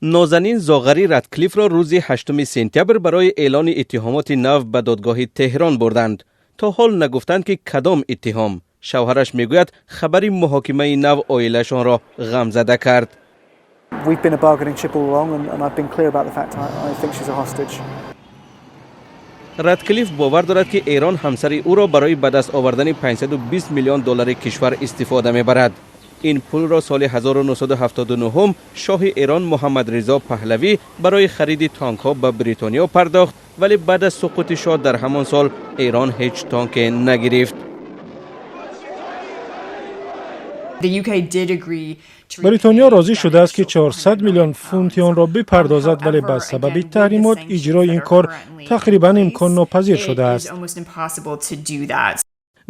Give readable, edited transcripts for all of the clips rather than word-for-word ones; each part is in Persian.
نازنین زاغری رادکلیف را روز 8 سپتامبر برای اعلان اتهامات نو به دادگاه تهران بردند. تا حال نگفتند که کدام اتهام. شوهرش میگوید خبری محاکمه نو عائله‌شان را غمزده کرد. We've been a bargaining chip all along and I've been clear about the fact I think she's a hostage. رادکلیف باور دارد که ایران همسر او را برای به دست آوردن 520 میلیون دلار کشور استفاده میبرد. این پول را سال 1979 شاه ایران محمد رضا پهلوی برای خرید تانک ها به بریتانیا پرداخت، ولی بعد از سقوط شاه در همان سال ایران هیچ تانک نگرفت. بریتانیا راضی شده است که 400 میلیون فونت آن را بپردازد، ولی به سبب تحریمات اجرای این کار تقریبا امکان ناپذیر شده است.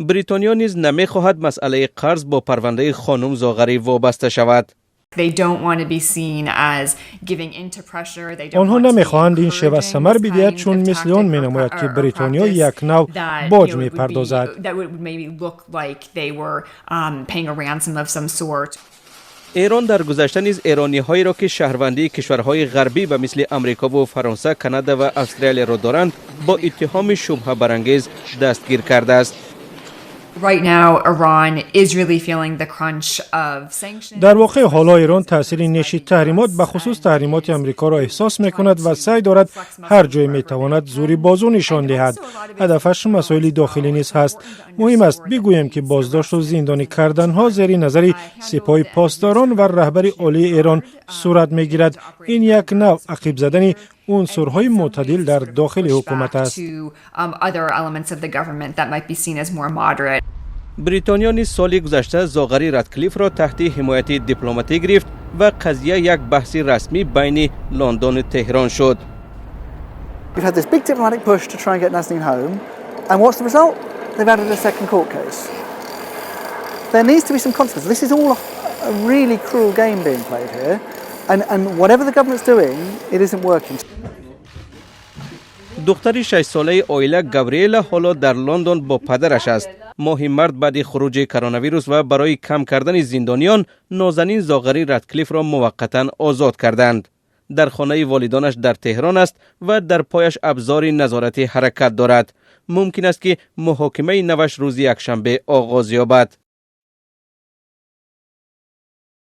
بریتانیا نیز نمی‌خواهد مسئله قرض با پرونده خانم زاغری وابسته شود. آنها نمی‌خواهند این شیوه ثمر بدهد، چون مثل آن می‌نماید که بریتانیا یک نوع باج می‌پردازد. ایران در گذشته نیز ایرانی‌هایی را که شهروندی کشورهای غربی و مثل امریکا و فرانسه، کانادا و استرالیا را دارند با اتهام شبهه برانگیز دستگیر کرده است. در واقع حالا ایران تاثیر نیش تحریمات به خصوص تحریمات امریکا را احساس می‌کند و سعی دارد هر جای می‌تواند زوری بازو نشان دهد. هدفش مسائل داخلی نیز هست. مهم است بگویم که بازداشت و زندانی کردن ها زیر نظر سپاه پاسداران و رهبر عالی ایران صورت می‌گیرد. این یک نوع عقب زدن عنصرهای معتدل در داخل حکومت است. بریتانیا نیز سال گذشته زاغری رادکلیف را تحت حمایت دیپلماتی گرفت و قضیه یک بحث رسمی بین لندن و تهران شد. We've had this big diplomatic push to try and get Nazanin home, and what's the result? They've added a second court case. There needs to be some consequences. This is all a really cruel game being played here, and whatever the government's doing, it isn't working. دختر 6 ساله آیلا گابریلا حالا در لندن با پدرش است. ماه مارس بعد خروج کرونا ویروس و برای کم کردن زندانیان، نازنین زاغری رادکلیف را موقتا آزاد کردند. در خانه والدانش در تهران است و در پایش ابزار نظارت حرکت دارد. ممکن است که محاکمه نوش روز یکشنبه آغاز یابد.